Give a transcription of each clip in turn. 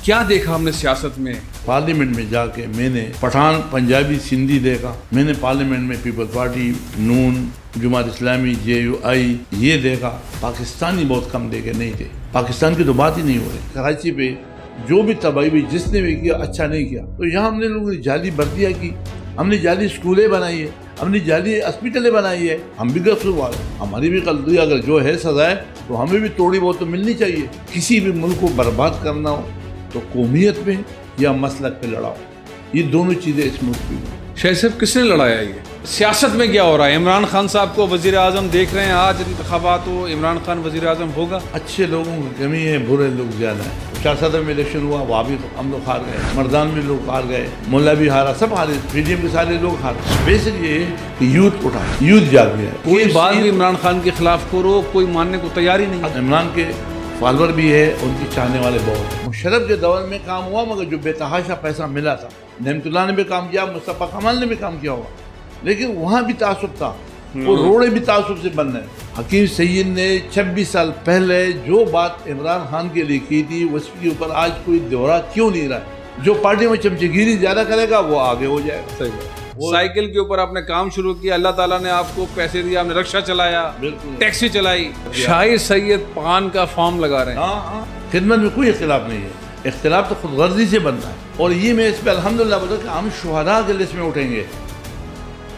کیا دیکھا ہم نے سیاست میں؟ پارلیمنٹ میں جا کے میں نے پٹھان پنجابی سندھی دیکھا، میں نے پارلیمنٹ میں پیپل پارٹی، نون، جماعت اسلامی، JUI یہ دیکھا۔ پاکستانی بہت کم دیکھے نہیں تھے، پاکستان کی تو بات ہی نہیں ہو رہی۔ کراچی پہ جو بھی تباہی بھی جس نے بھی کیا اچھا نہیں کیا، تو یہاں ہم نے لوگوں نے جعلی بھرتیاں کی، ہم نے جعلی اسکولیں بنائی ہے، ہم نے جعلی ہاسپٹلیں بنائی ہے، ہم بھی قصوروار ہیں، ہماری بھی غلطی اگر جو ہے سزا ہے تو ہمیں بھی تھوڑی بہت تو ملنی چاہیے۔ کسی بھی ملک کو برباد کرنا ہو تو قومیت پہ یا مسلک پہ لڑاؤ، یہ دونوں چیزیں اس ملک کی ہیں۔ شاہد صاحب کس نے لڑایا یہ؟ سیاست میں کیا ہو رہا ہے؟ عمران خان صاحب کو وزیر اعظم دیکھ رہے ہیں، آج انتخابات ہو، عمران خان وزیر اعظم ہوگا؟ اچھے لوگوں کی کمی ہے، برے لوگ زیادہ ہیں۔ شاہ صدر میں الیکشن ہوا، وہاں بھی ہم لوگ ہار گئے، مردان میں لوگ ہار گئے، ملا بھی ہارا، سب ہارے، PDM کے سارے لوگ ہارے۔ بیسک یہ ہے کہ یوتھ اٹھا، یوتھ جاگ گیا ہے۔ کوئی بات بھی عمران خان کے خلاف کرو، کوئی ماننے کو تیار ہی نہیں۔ عمران کے فالوور بھی ہے، ان کی چاہنے والے بہت ہیں۔ مشرف کے دور میں کام ہوا، مگر جو بے تحاشا پیسہ ملا تھا، نعمت اللہ نے بھی کام کیا، مصطفیٰ کمال نے بھی کام کیا ہوا، لیکن وہاں بھی تعصب تھا، وہ روڑے بھی تعصب سے بن رہے ہیں۔ حکیم سید نے 26 سال پہلے جو بات عمران خان کے لیے کی تھی، اس کے اوپر آج کوئی دورہ کیوں نہیں رہا ہے؟ جو پارٹی میں چمچے گیری زیادہ کرے گا وہ آگے ہو جائے گا۔ سائیکل کے اوپر آپ نے کام شروع کیا، اللہ تعالیٰ نے آپ کو پیسے دیا، آپ نے رکشہ چلایا، بالکل ٹیکسی چلائی۔ شاہد سید پان کا فارم لگا رہے ہیں۔ ہاں، خدمت میں کوئی اختلاف نہیں ہے، اختلاف تو خود غرضی سے بنتا ہے۔ اور یہ میں اس پہ الحمدللہ بتا کہ ہم شہداء کے لسٹ میں اٹھیں گے،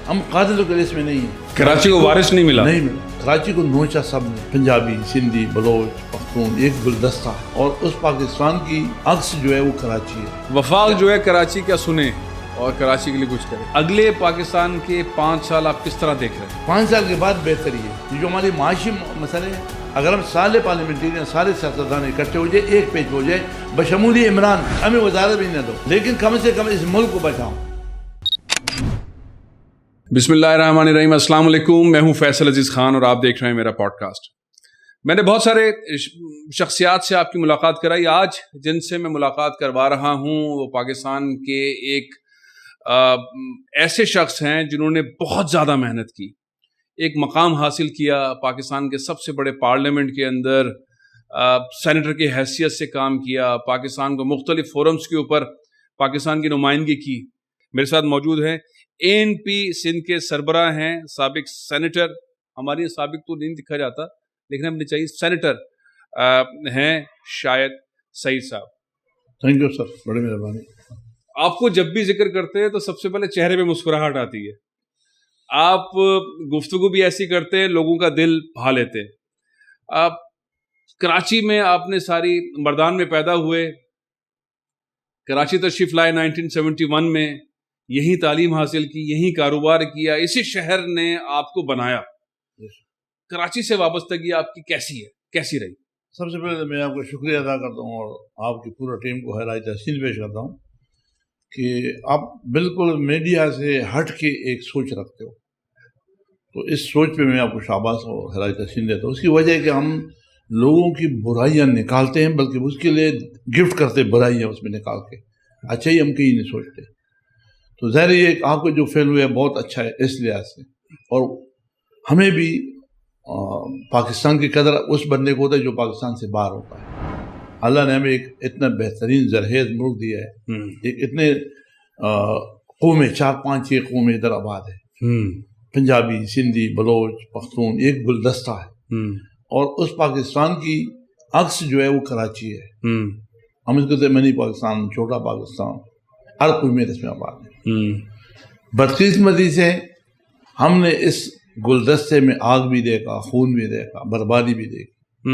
ہم قاتلوں کے لسٹ میں نہیں ہیں۔ کراچی کو وارث نہیں ملا؟ نہیں ملا۔ کراچی کو نوچا سب نے، پنجابی، سندھی، بلوچ، پختون، ایک گلدستہ ہے، اور اس پاکستان کی عکس جو ہے وہ کراچی ہے۔ وفاق جو ہے کراچی کا سنیں اور کراچی کے لیے کچھ کریں۔ اگلے پاکستان کے 5 سال آپ کس طرح دیکھ رہے ہیں؟ 5 سال کے بعد بہتری ہے۔ یہ جو ہماری معاشی مسئلے ہیں، اگر ہم سارے پارلیمنٹرین، سارے سیاستدان اکٹھے ہو جائے، ایک پیج ہو جائے، بشمولی عمران، ہمیں وزارت بھی نہ دو، لیکن کم سے کم اس ملک کو بچاؤ۔ بسم اللہ الرحمن الرحیم۔ السلام علیکم، میں ہوں فیصل عزیز خان اور آپ دیکھ رہے ہیں میرا پوڈ کاسٹ۔ میں نے بہت سارے شخصیات سے آپ کی ملاقات کرائی، آج جن سے میں ملاقات کروا رہا ہوں وہ پاکستان کے ایک ایسے شخص ہیں جنہوں نے بہت زیادہ محنت کی، ایک مقام حاصل کیا پاکستان کے سب سے بڑے پارلیمنٹ کے اندر، سینیٹر کی حیثیت سے کام کیا، پاکستان کو مختلف فورمز کے اوپر پاکستان کی نمائندگی کی۔ میرے ساتھ موجود ہیں ANP سندھ کے سربراہ ہیں، سابق سینیٹر، ہمارے سابق تو نہیں دکھا جاتا لیکن ہمیں چاہیے، سینیٹر ہیں شاہد سعید صاحب۔ تھینک یو سر، بڑی مہربانی۔ آپ کو جب بھی ذکر کرتے ہیں تو سب سے پہلے چہرے پہ مسکراہٹ آتی ہے، آپ گفتگو بھی ایسی کرتے ہیں، لوگوں کا دل بھا لیتے ہیں۔ آپ کراچی میں آپ نے ساری مردان میں پیدا ہوئے، کراچی تشریف لائے 1971 میں، یہیں تعلیم حاصل کی، یہیں کاروبار کیا، اسی شہر نے آپ کو بنایا۔ کراچی سے وابستگی آپ کی کیسی ہے، کیسی رہی؟ سب سے پہلے میں آپ کو شکریہ ادا کرتا ہوں اور آپ کی پورا ٹیم کو خراج تحسین پیش کرتا ہوں کہ آپ بالکل میڈیا سے ہٹ کے ایک سوچ رکھتے ہو، تو اس سوچ پہ میں آپ کو شاباش اور خراج تحسین دیتا ہوں۔ اس کی وجہ ہے کہ ہم لوگوں کی برائیاں نکالتے ہیں، بلکہ اس کے لیے گفٹ کرتے برائیاں اس میں نکال کے، اچھا ہی ہم کہیں نہیں سوچتے۔ تو ظاہر یہ کہ آپ کو جو فیل ہوا ہے بہت اچھا ہے اس لحاظ سے، اور ہمیں بھی پاکستان کی قدر اس بندے کو ہوتا ہے جو پاکستان سے باہر ہوتا ہے۔ اللہ نے ہمیں ایک اتنا بہترین زرخیز ملک دیا ہے، ایک اتنے قومیں، 4-5-6 قومیں ادھر آباد ہے، پنجابی، سندھی، بلوچ، پختون، ایک گلدستہ ہے، اور اس پاکستان کی عکس جو ہے وہ کراچی ہے۔ ہم اس کو کہتے ہیں منی پاکستان، چھوٹا پاکستان، ہر قومیت اس میں آباد ہے۔ بدقسمتی سے ہم نے اس گلدستے میں آگ بھی دیکھا، خون بھی دیکھا، بربادی بھی دیکھی،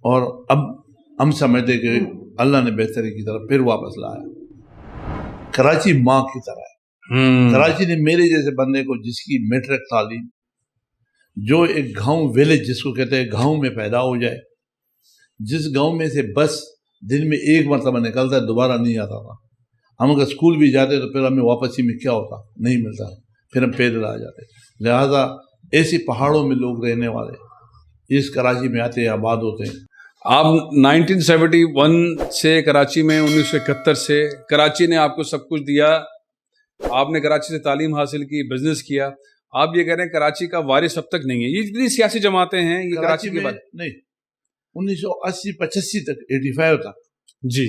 اور اب ہم سمجھتے کہ اللہ نے بہتری کی طرف پھر واپس لایا۔ کراچی ماں کی طرح ہے۔ کراچی نے میرے جیسے بندے کو، جس کی میٹرک تعلیم، جو ایک گاؤں ویلیج جس کو کہتے ہیں گاؤں میں پیدا ہو جائے، جس گاؤں میں سے بس دن میں ایک مرتبہ نکلتا ہے، دوبارہ نہیں آتا تھا، ہم اگر اسکول بھی جاتے تو پھر ہمیں واپسی میں کیا ہوتا، نہیں ملتا، پھر ہم پیدل آ جاتے۔ لہٰذا ایسی پہاڑوں میں لوگ رہنے والے اس کراچی میں آتے ہیں، آباد ہوتے ہیں۔ آپ 1971 سے کراچی میں، 1971 سے کراچی نے آپ کو سب کچھ دیا، آپ نے کراچی سے تعلیم حاصل کی، بزنس کیا، آپ یہ کہہ رہے ہیں کراچی کا وارث اب تک نہیں ہے۔ یہ جتنی سیاسی جماعتیں ہیں یہ کراچی کے بعد نہیں، 1980-85 تک، 85 تک جی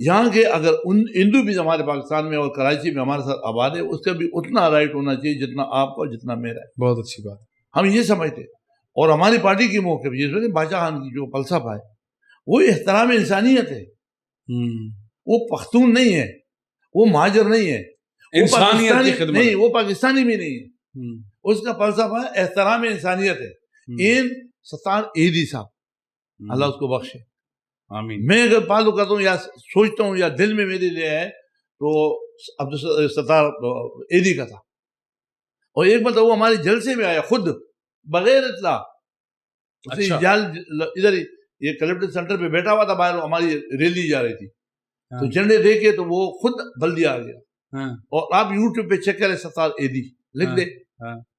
یہاں کے اگر ان ہندو بھی ہمارے پاکستان میں اور کراچی میں ہمارے ساتھ آباد ہے، اس کا بھی اتنا رائٹ ہونا چاہیے جتنا آپ کا جتنا میرا ہے. بہت اچھی بات. ہم یہ سمجھتے ہیں. اور ہماری پارٹی کی موقف یہ سمجھتے باچا خان کی جو فلسفہ ہے وہ احترام انسانیت ہے. وہ پختون نہیں ہے، وہ مہاجر نہیں ہے، انسانیت کی خدمت نہیں، وہ پاکستانی بھی نہیں ہے. اس کا فلسفہ احترام انسانیت ہے. ان ستار ایدی صاحب اللہ اس کو بخشے، آمین. میں اگر فالو کرتا ہوں یا سوچتا ہوں یا دل میں میرے لیے ہے تو عبدالستار ایدی کا تھا. اور ایک مرتبہ وہ ہمارے جلسے میں آیا خود بغیر اطلاع. ادھر یہ کلیکٹر سینٹر پہ بیٹھا ہوا تھا، باہر ہماری ریلی جا رہی تھی تو جھنڈے دیکھے تو وہ خود بلدیا آ گیا. اور آپ یوٹیوب پہ چیک کریں ستار ایدی لکھ دیں،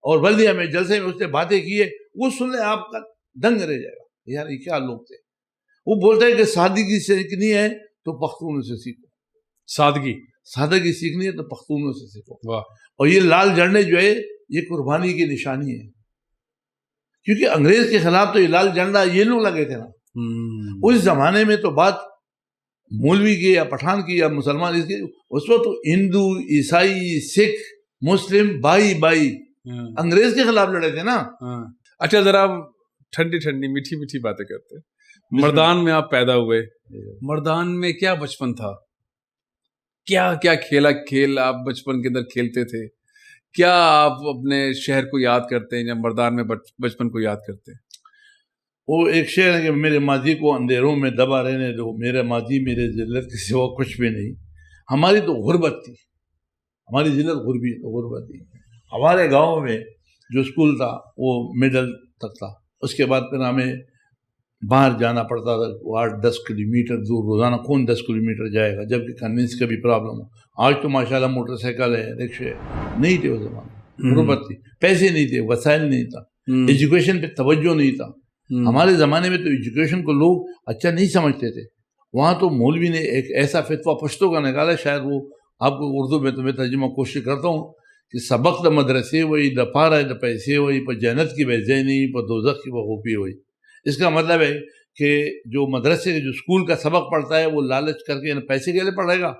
اور بلدیا میں جلسے میں اس نے باتیں کی ہے، وہ سن لیں آپ کا دنگ رہ جائے گا. یار یہ کیا لوگ تھے. وہ بولتا ہے کہ سادگی سیکھنی ہے تو پختونوں سے سیکھو. سادگی سیکھنی ہے تو پختونوں سے سیکھو. اور یہ لال جھنڈے جو ہے یہ قربانی کی نشانی ہے، کیونکہ انگریز کے خلاف تو یہ لال جھنڈا یہ لوگ لگے تھے نا. اس زمانے میں تو بات مولوی کی یا پٹھان کی یا مسلمان اس کی، اس وقت تو ہندو عیسائی سکھ مسلم بائی انگریز کے خلاف لڑے تھے نا. اچھا ذرا ٹھنڈی ٹھنڈی میٹھی میٹھی باتیں کرتے ہیں. مردان میں آپ پیدا ہوئے، مردان میں کیا بچپن تھا؟ کیا کیا کھیل آپ بچپن کے اندر کھیلتے تھے؟ کیا آپ اپنے شہر کو یاد کرتے ہیں یا مردان میں بچپن کو یاد کرتے ہیں؟ وہ ایک شعر ہے کہ میرے ماضی کو اندھیروں میں دبا رہنے دو، میرا ماضی میرے ذلت کے سوا کچھ بھی نہیں. ہماری تو غربت تھی، ہماری ذلت غربت تھی. ہمارے گاؤں میں جو اسکول تھا وہ مڈل تک تھا، اس کے بعد پھر ہمیں باہر جانا پڑتا تھا 8-10 کلومیٹر دور. روزانہ کون 10 کلومیٹر جائے گا، جبکہ کنوینس کا بھی پرابلم ہو. آج تو ماشاءاللہ موٹر سائیکل ہے، رکشے نہیں تھے. اس زمانے غربت تھی، پیسے نہیں تھے، وسائل نہیں تھا، ایجوکیشن پہ توجہ نہیں تھا. ہمارے زمانے میں تو ایجوکیشن کو لوگ اچھا نہیں سمجھتے تھے. وہاں تو مولوی نے ایک ایسا فتویٰ پشتوں کا نکالا، شاید وہ آپ کو اردو میں تو میں ترجمہ کوشش کرتا ہوں کہ سبق دا مدرسے وہی دا پارا دا پیسے وہی پر جنت کی بیزے نہیں پر دوزخ کی بخوبی ہوئی. اس کا مطلب ہے کہ جو مدرسے جو اسکول کا سبق پڑھتا ہے وہ لالچ کر کے یعنی پیسے کے لیے پڑھے گا،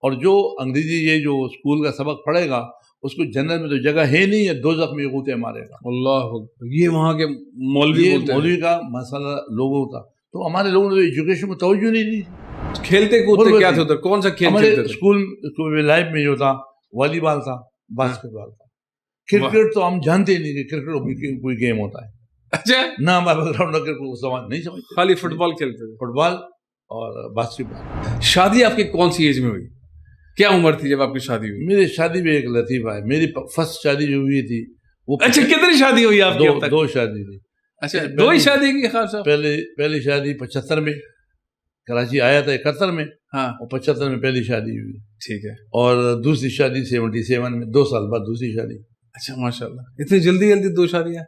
اور جو انگریزی یہ جو اسکول کا سبق پڑھے گا اس کو جنت میں تو جگہ ہے نہیں ہے، دوزخ میں غوطے مارے گا. اللہ، یہ وہاں کے مولوی کا مسئلہ لوگوں کا. تو ہمارے لوگوں نے ایجوکیشن کو توجہ نہیں دی. کھیلتے کودتے کیا تھے ادھر؟ کون سا کھیل ہمارے کھیلتے تھے؟ اسکول لائف میں جو تھا والی بال تھا، باسکٹ بال تھا. کرکٹ تو ہم جانتے ہی نہیں کہ کرکٹ کوئی گیم ہوتا ہے. اچھا، نہ ہمارے بیک گراؤنڈ نہیں سمجھتے، خالی فٹ بال کھیلتے تھے. فٹ بال اور باسکٹ بال. شادی آپ کی کون سی ایج میں ہوئی؟ کیا عمر تھی جب آپ کی شادی ہوئی؟ میری شادی بھی ایک لطیفہ ہے. میری فرسٹ شادی جو ہوئی تھی وہ اچھا، کتنی شادی ہوئی آپ کی؟ دو شادی تھی. اچھا، دو ہی شادی کی خاص. پہلی شادی 75 میں کراچی آیا تھا 71 میں، ہاں، اور 75 میں پہلی شادی ہوئی. ٹھیک ہے. اور دوسری شادی 77 میں، 2 سال بعد دوسری شادی. اچھا ماشاء اللہ، اتنی جلدی 2 شادیاں؟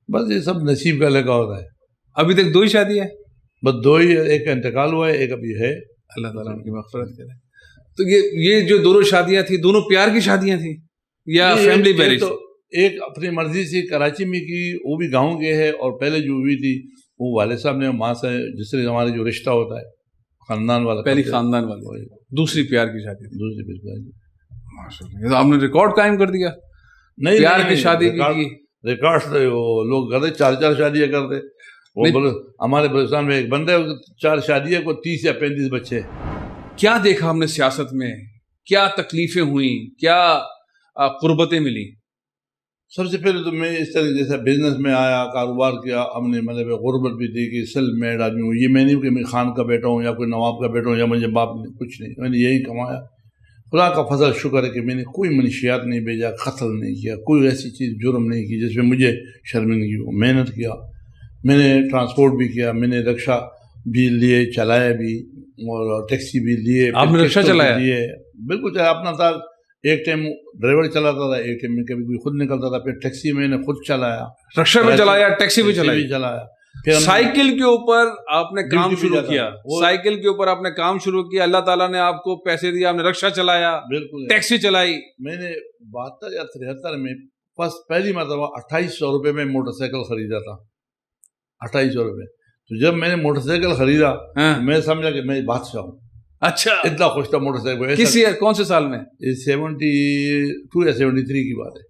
بس یہ سب نصیب کا لگا ہوتا ہے. ابھی تک 2 ہی شادی ہے؟ بس 2 ہی، ایک کا انتقال ہوا ہے، ایک ابھی ہے. اللہ تعالیٰ ان کی مغفرت کرے. تو یہ جو دونوں شادیاں تھیں دونوں پیار کی شادیاں تھیں یا فیملی میرج؟ تو ایک اپنی مرضی سے کراچی میں کی، وہ بھی گاؤں کے ہے، اور پہلے جو ہوئی تھی وہ والد صاحب نے ماں سے جس طرح ہمارے جو رشتہ ہوتا ہے خاندان والا، پہلی خاندان والی، دوسری پیار کی شادی تھی. دوسری پیار کی. ماشاءاللہ، آپ نے ریکارڈ قائم کر دیا نہیں پیار کی شادی کی. ریکارڈ لوگ کرتے 4 شادیاں کرتے. ہمارے بلوچستان میں ایک بندہ ہے 4 شادیاں کو 30 یا 35 بچے. کیا دیکھا ہم نے سیاست میں؟ کیا تکلیفیں ہوئیں؟ کیا قربتیں ملی؟ سب سے پہلے تو میں اس طرح جیسا بزنس میں آیا، کاروبار کیا، ہم نے مطلب غربت بھی دی کہ سیلف میڈ آدمی ہوں. یہ میں نہیں کہ میں خان کا بیٹا ہوں یا کوئی نواب کا بیٹا ہوں یا مجھے باپ نے کچھ نہیں، میں نے یہی کمایا. خدا کا فضل شکر ہے کہ میں نے کوئی منشیات نہیں بھیجا، قتل نہیں کیا، کوئی ایسی چیز جرم نہیں کی جس میں مجھے شرمندگی ہو. محنت کیا، میں نے ٹرانسپورٹ بھی کیا، میں نے رکشہ بھی لیے، چلایا بھی، اور ٹیکسی بھی لیے. آپ نے رکشہ چلایا؟ بالکل، چاہے اپنا تھا. ایک ٹائم ڈرائیور چلاتا تھا، ایک ٹائم میں کبھی کوئی خود نکلتا تھا. پھر ٹیکسی میں نے خود چلایا، رکشہ بھی چلایا، ٹیکسی بھی چلایا. سائیکل کے اوپر آپ نے کام شروع کیا، سائیکل کے اوپر آپ نے کام شروع کیا، اللہ تعالیٰ نے آپ کو پیسے دیا، آپ نے رکشہ چلایا، بالکل ٹیکسی چلائی. میں نے 72 یا 73 میں پہلی مرتبہ 2800 روپے میں موٹر سائیکل خریدا تھا. 2800 روپے. تو جب میں نے موٹر سائیکل خریدا میں سمجھا کہ میں بادشاہ ہوں. اچھا اتنا خوش تھا موٹر سائیکل. کس ایئر کون سے سال میں؟ 72 یا 73 کی بات ہے.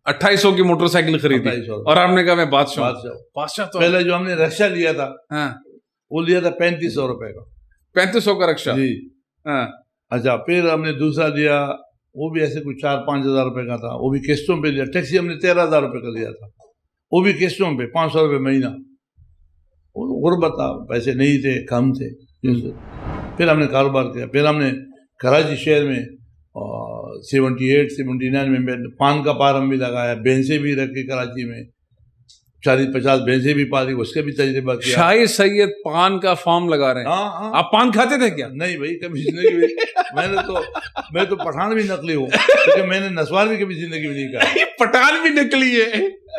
2800 کی موٹر سائیکل خریدی 2800. اور آپ نے کہا میں بادشاہ تو پہلے جو ہم نے رکشا لیا تھا ہاں وہ لیا تھا 3500 روپے کا. 3500 کا رکشا. جی ہاں اچھا. پھر ہم نے دوسرا لیا, وہ بھی ایسے کوئی 4-5 ہزار روپے کا تھا, وہ بھی قسطوں پہ لیا. ٹیکسی ہم نے 13,000 روپے کا لیا تھا, وہ بھی قسطوں پہ 500 روپے مہینہ. غربت تھا, پیسے نہیں تھے, کم تھے. پھر ہم نے کاروبار کیا. پھر ہم نے کراچی شہر میں 78-79 میں پان کا پار ہم بھی لگایا, بھینسیں بھی رکھی کراچی میں, 40-50 بھینسیں بھی پالی, اس کا بھی تجربہ کیا. شاہد سید پان کا فارم لگا رہے ہیں. ہاں آپ پان کھاتے تھے کیا؟ نہیں بھائی, کبھی زندگی میں میں تو پٹھان بھی نکلی ہوں, کیونکہ میں نے نسوار بھی کبھی زندگی میں نہیں کہا. پٹھان بھی نکلی ہے.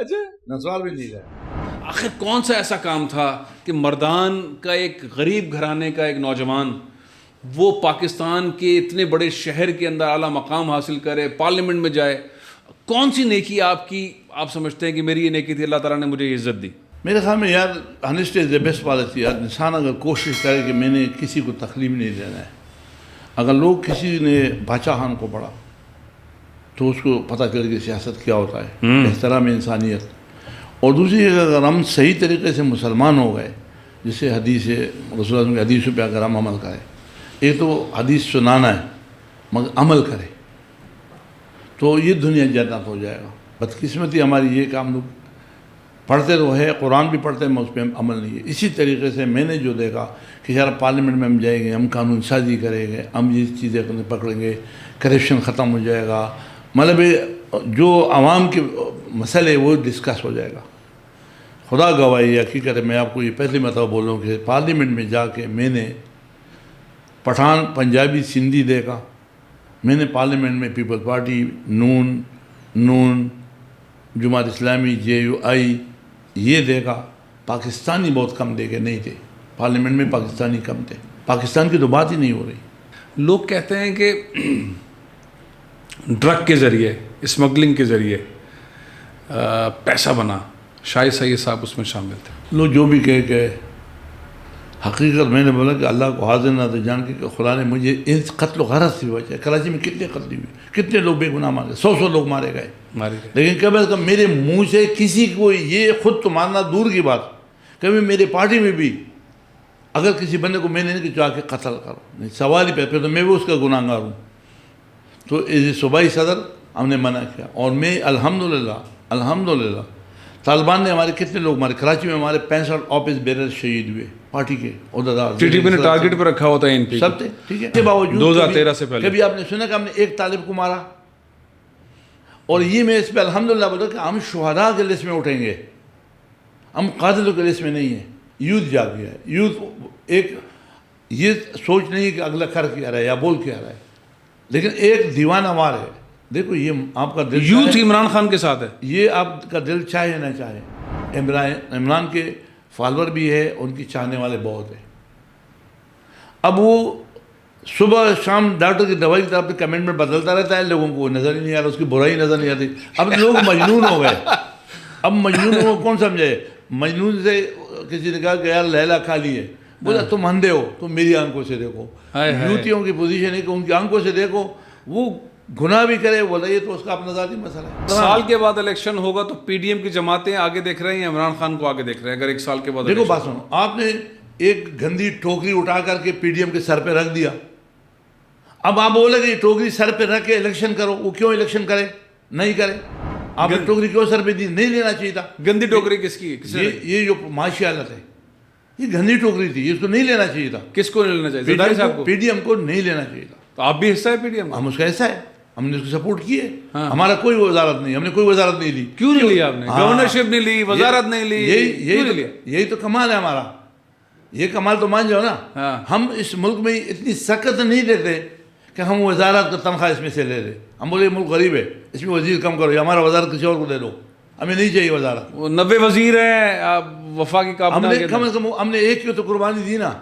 اچھا نسوار بھی نہیں کہا. آخر کون سا ایسا کام تھا کہ مردان کا ایک غریب گھرانے کا ایک نوجوان وہ پاکستان کے اتنے بڑے شہر کے اندر اعلیٰ مقام حاصل کرے, پارلیمنٹ میں جائے؟ کون سی نیکی آپ سمجھتے ہیں کہ میری یہ نیکی تھی, اللہ تعالیٰ نے مجھے یہ عزت دی؟ میرے خیال میں یار ہنسٹی از دا بیسٹ پالیسی. انسان اگر کوشش کرے کہ میں نے کسی کو تکلیف نہیں دینا ہے. اگر لوگ کسی نے بادشاہ خان کو پڑھا تو اس کو پتہ چلے کہ سیاست کیا ہوتا ہے, احترام انسانیت. اور دوسری اگر ہم صحیح طریقے سے مسلمان ہو گئے, جسے حدیث رسول اللہ کی حدیثوں پہ اگر ہم عمل کریں, ایک تو حدیث سنانا ہے مگر عمل کرے, تو یہ دنیا جنت ہو جائے گا. بدقسمتی ہماری یہ کام لوگ پڑھتے تو ہے, قرآن بھی پڑھتے ہیں, اس پہ عمل نہیں ہے. اسی طریقے سے میں نے جو دیکھا کہ یار پارلیمنٹ میں ہم جائیں گے, ہم قانون سازی کریں گے, ہم یہ چیزیں پکڑیں گے, کرپشن ختم ہو جائے گا, مطلب جو عوام کے مسئلے وہ ڈسکس ہو جائے گا. خدا گواہی حقیقت ہے, میں آپ کو یہ پہلی مرتبہ بول رہا ہوں کہ پارلیمنٹ میں جا کے میں نے پٹھان, پنجابی, سندھی دیکھا. میں نے پارلیمنٹ میں پیپل پارٹی, نون, جماعت اسلامی, JUI یہ دیکھا. پاکستانی بہت کم دیکھے نہیں تھے پارلیمنٹ میں, پاکستانی کم تھے. پاکستان کی تو بات ہی نہیں ہو رہی. لوگ کہتے ہیں کہ ڈرگ کے ذریعے, اسمگلنگ کے ذریعے پیسہ بنا. شاہد سید صاحب اس میں شامل تھے. لوگ جو بھی کہہ کہ حقیقت میں نے بولا کہ اللہ کو حاضر نہ تو جان کے کہ خدا نے مجھے ان قتل و غارت سے بچایا. کراچی میں کتنے قتل ہوئے, کتنے لوگ بے گناہ مارے, 100 لوگ مارے گئے. لیکن کم از کم میرے منہ سے کسی کو یہ خود تو مارنا دور کی بات, کبھی میرے پارٹی میں بھی اگر کسی بندے کو میں نے نہیں کہ جا کے قتل کرو, نہیں سوال ہی پھر تو میں بھی اس کا گناہ گار ہوں. تو صوبائی صدر ہم نے منع کیا. اور میں الحمدللہ طالبان نے ہمارے کتنے لوگ مارے. کراچی میں ہمارے 65 آفس بیرر شہید ہوئے پارٹی کے عہدیدار. TTP نے ٹارگٹ پہ رکھا ہوتا ہے ان سب تھے, ٹھیک ہے. 2013 سے پہلے کبھی آپ نے سنا کہ ہم نے ایک طالب کو مارا؟ اور یہ میں اس پہ الحمدللہ بولتا کہ ہم شہداء کے لسٹ میں اٹھیں گے, ہم قاتلوں کے لسٹ میں نہیں ہیں. یوتھ جاگ گیا ہے. یوتھ ایک یہ سوچ نہیں ہے کہ اگلا کر کے آ رہا ہے یا بول کے آ رہا ہے, لیکن ایک دیوانہ وار ہے. دیکھو یہ آپ کا دل یوتھ عمران خان کے ساتھ ہے. یہ آپ کا دل چاہے نہ چاہے, عمران کے فالوور بھی ہے, ان کی چاہنے والے بہت ہیں. اب وہ صبح شام ڈاکٹر کی دوائی کی طرف پہ کمنٹ میں بدلتا رہتا ہے, لوگوں کو نظر ہی نہیں آ رہا, اس کی برائی نظر نہیں آتی. اب لوگ مجنون ہو گئے. اب مجنون کو کون سمجھے؟ مجنون سے کسی نے کہا کہ یار لیلا خالی ہے, بولا تم اندھے ہو, تم میری آنکھوں سے دیکھو. یوتھیوں کی پوزیشن ہے کہ ان کی آنکھوں سے دیکھو, وہ گناہ بھی کرے, بولا یہ تو اس کا اپنا ذاتی مسئلہ ہے. سال کے بعد الیکشن ہوگا تو PDM کی جماعتیں آگے دیکھ رہے ہیں, عمران خان کو آگے دیکھ رہے ہیں. اگر ایک سال کے بعد دیکھو بات سنو, آپ نے ایک گندی ٹوکری اٹھا کر کے PDM کے سر پہ رکھ دیا. اب آپ بولے کہ یہ ٹوکری سر پہ رکھ کے الیکشن کرو, وہ کیوں الیکشن کرے؟ نہیں کرے. آپ نے ٹوکری کیوں سر پہ دی؟ نہیں لینا چاہیے تھا. گندی ٹوکری کس کی؟ یہ جو معاشی حالت ہے, یہ گندی ٹوکری تھی, اس کو نہیں لینا چاہیے تھا. کس کو نہیں لینا چاہیے؟ زرداری صاحب کو. PDM کو نہیں لینا چاہیے تھا. تو آپ بھی حصہ ہے PDM؟ ہم اس کا حصہ ہے, ہم نے اس کو سپورٹ کی ہے. ہمارا کوئی وزارت نہیں, ہم نے کوئی وزارت نہیں لی. کیوں نہیں لیا آپ نے؟ گورنرشپ نہیں لی, وزارت نہیں لی, یہی تو کمال ہے ہمارا. یہ کمال تو مان جاؤ نا. ہم اس ملک میں اتنی سخت نہیں دیتے کہ ہم وزارت کا تنخواہ اس میں سے لے لیں. ہم بولے یہ ملک غریب ہے, اس میں وزیر کم کرو, یا ہمارا وزارت کسی اور کو دے دو, ہمیں نہیں چاہیے وزارت. 90 وزیر ہیں وفاقی کابینہ کے. کم از کم ہم نے ایک کی تو قربانی دی نا.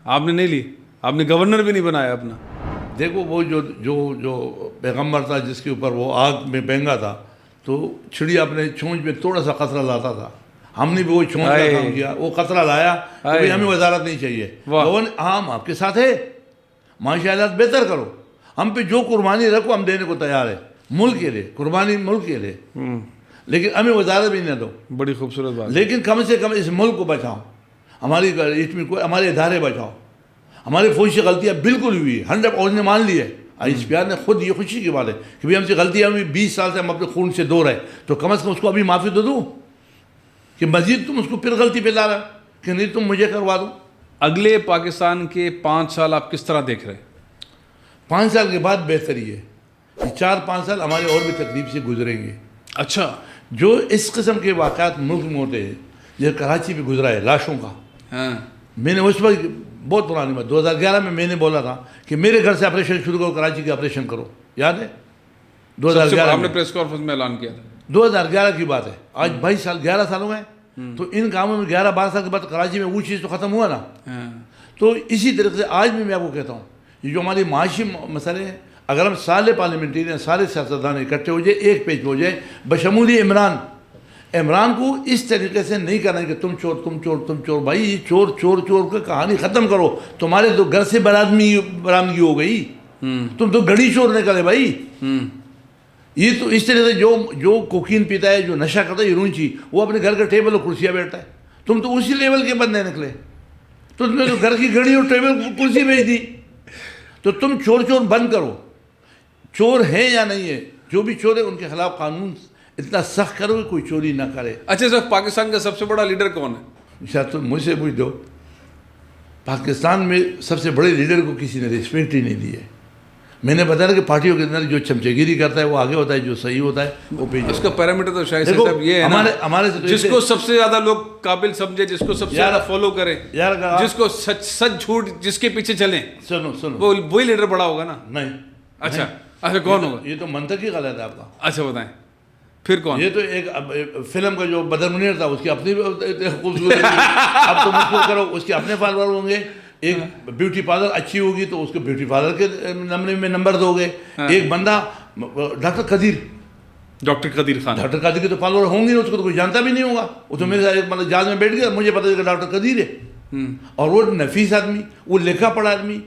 آپ نے نہیں لی, آپ نے گورنر بھی نہیں بنایا اپنا. دیکھو وہ جو پیغمبر تھا جس کے اوپر وہ آگ میں پینگا تھا, تو چھڑی اپنے چھونچ میں تھوڑا سا قطرہ لاتا تھا. ہم نے بھی وہ چھونچ کا کام کیا, وہ قطرہ لایا, ہمیں وزارت نہیں چاہیے. ہم آپ کے ساتھ ہے, معاشی حالات بہتر کرو, ہم پہ جو قربانی رکھو ہم دینے کو تیار ہے, ملک کے لیے قربانی, ملک کے لیے, لیکن ہمیں وزارت بھی نہ دو. بڑی خوبصورت بات. لیکن کم سے کم اس ملک کو بچاؤ, ہمارے ادارے بچاؤ. ہماری فوج سے غلطیاں بالکل ہوئی, 100% نے مان لی ہے. ایس پی آر نے خود, یہ خوشی کی بات ہے کہ ہم سے غلطیاں ہوئی, 20 سال سے ہم اپنے خون سے دو رہے, تو کم از کم اس کو ابھی معافی تو دوں کہ مزید تم اس کو پھر غلطی پہ لا رہا کہ نہیں تم مجھے کروا دو. اگلے پاکستان کے 5 سال آپ کس طرح دیکھ رہے ہیں؟ 5 سال کے بعد بہتری ہے. یہ 4-5 سال ہمارے اور بھی تکلیف سے گزریں گے. اچھا, جو اس قسم کے واقعات ملک میں ہوتے ہیں, جیسے کراچی پہ گزرا ہے لاشوں کا, ہاں, میں نے اس وقت بہت پرانی بات 2011 میں نے بولا تھا کہ میرے گھر سے آپریشن شروع کرو, کراچی کے آپریشن کرو, یاد ہے 2011 آپ نے پریس کانفرنس میں اعلان کیا تھا. 2011 کی بات ہے. آج 22 سال 11 سال ہو گئے, تو ان کاموں میں 11-12 سال کے بعد کراچی میں وہ چیز تو ختم ہوا نا. تو اسی طریقے سے آج بھی میں آپ کو کہتا ہوں, یہ جو ہماری معاشی مسئلے ہیں, اگر ہم سارے پارلیمنٹرین, سارے سیاستدان اکٹھے ہو جائے, ایک پیج پہ ہو جائے, بشمولی عمران کو اس طریقے سے نہیں کرنا ہے کہ تم چور تم چور تم چور. بھائی یہ چور چور چور کا کہانی ختم کرو. تمہارے تو گھر سے برآمدگی ہو گئی, تم تو گڑی چور نکلے بھائی. یہ تو اس طرح سے جو کوکین پیتا ہے, جو نشہ کرتا ہے, یہ رونچی, وہ اپنے گھر کے ٹیبل اور کرسیاں بیٹھتا ہے. تم تو اسی لیول کے بندے نکلے, تو تم نے تو گھر کی گھڑی اور ٹیبل کرسی بھیج دی. تو تم چور چور بند کرو. چور ہے یا نہیں ہے, جو بھی چور ہے ان کے خلاف قانون اتنا سخت کرو کہ کوئی چوری نہ کرے. اچھا سر, پاکستان کا سب سے بڑا لیڈر کون ہے؟ شاید تم مجھ سے پوچھ دو, پاکستان میں سب سے بڑے لیڈر کو کسی نے ریسپیکٹ ہی نہیں دی ہے. میں نے بتایا کہ پارٹیوں کے اندر جو چمچے گیری کرتا ہے وہ آگے ہوتا ہے, جو صحیح ہوتا ہے وہ پیچھے. اس کا پیرامیٹر تو شاید صاحب یہ ہے نا, ہمارے جس کو سب سے زیادہ لوگ قابل سمجھے, جس کو سب سے زیادہ فالو کریں, جس کو سچ جھوٹ جس کے پیچھے چلیں, سنو وہی لیڈر بڑا ہوگا نا. نہیں. اچھا کون ہوگا؟ یہ تو منطقی غلط ہے آپ کا. اچھا بتائیں پھر کون؟ یہ تو ایک فلم کا جو بدر منیر تھا, اس کی اپنی خوبصورتی, اب تم اس کو کرو, اس کے اپنے فالوور ہوں گے. ایک بیوٹی پارلر اچھی ہوگی تو اس کو بیوٹی پارلر کے نمبر میں نمبر دو گے. ایک بندہ ڈاکٹر قدیر خان, ڈاکٹر قدیر کے تو فالوور ہوں گے, اس کو تو کوئی جانتا بھی نہیں ہوگا. وہ تو میرے ساتھ ایک مطلب جہاز میں بیٹھ گیا, مجھے پتا چلا کہ ڈاکٹر قدیر ہے. اور وہ نفیس آدمی, وہ لکھا پڑھا آدمی,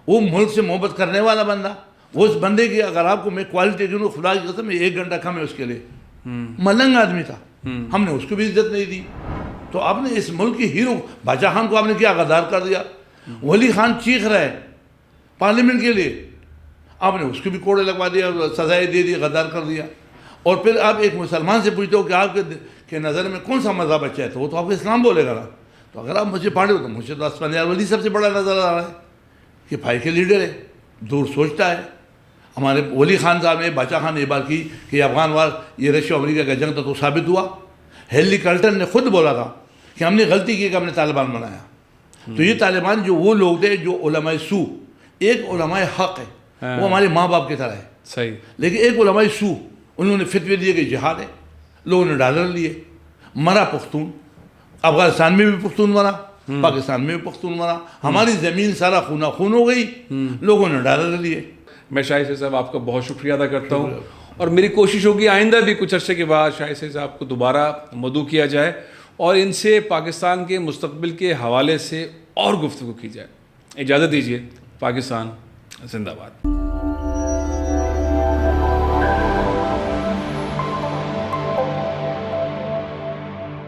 وہ ملک سے محبت کرنے والا بندہ. وہ اس بندے کی اگر آپ کو میں کوالٹی دوں, خدا کی قسم 1 گھنٹہ کم ہے اس کے لیے. ملنگ آدمی تھا, ہم نے اس کو بھی عزت نہیں دی. تو آپ نے اس ملک کی ہیرو باچا خان کو آپ نے کیا غدار کر دیا. ولی خان چیخ رہا ہے پارلیمنٹ کے لیے, آپ نے اس کو بھی کوڑے لگوا دیا, سزائے دے دی, غدار کر دیا. اور پھر آپ ایک مسلمان سے پوچھتے ہو کہ آپ کے نظر میں کون سا مذہب اچھا ہے, تو وہ تو آپ کو اسلام بولے گا نا. تو اگر آپ مجھے پڑھے ہو تو مجھے تو اسفندیار ولی سب سے بڑا نظر آ رہا ہے کہ بھائی کے لیڈر ہے, دور سوچتا ہے. ہمارے ولی خان صاحب نے باچا خان نے یہ بات کی کہ افغان وار یہ رشیا امریکہ کا جنگ تھا, تو ثابت ہوا. ہیلری کلنٹن نے خود بولا تھا کہ ہم نے غلطی کی کہ ہم نے طالبان بنایا. تو یہ طالبان جو وہ لوگ تھے جو علماء سو, ایک علماء حق ہے وہ ہمارے ماں باپ کی طرح ہے صحیح, لیکن ایک علماء سو انہوں نے فتوے دیے کہ جہاد ہے, لوگوں نے ڈالر لیے, مرا پختون. افغانستان میں بھی پختون مرا, پاکستان میں بھی پختون مرا, ہماری زمین سارا خونہ خون ہو گئی, لوگوں نے ڈالر لیے. میں شاہد صاحب آپ کا بہت شکریہ ادا کرتا ہوں, اور میری کوشش ہوگی آئندہ بھی کچھ عرصے کے بعد شاہد صاحب کو دوبارہ مدعو کیا جائے اور ان سے پاکستان کے مستقبل کے حوالے سے اور گفتگو کی جائے. اجازت دیجیے. پاکستان زندہ باد.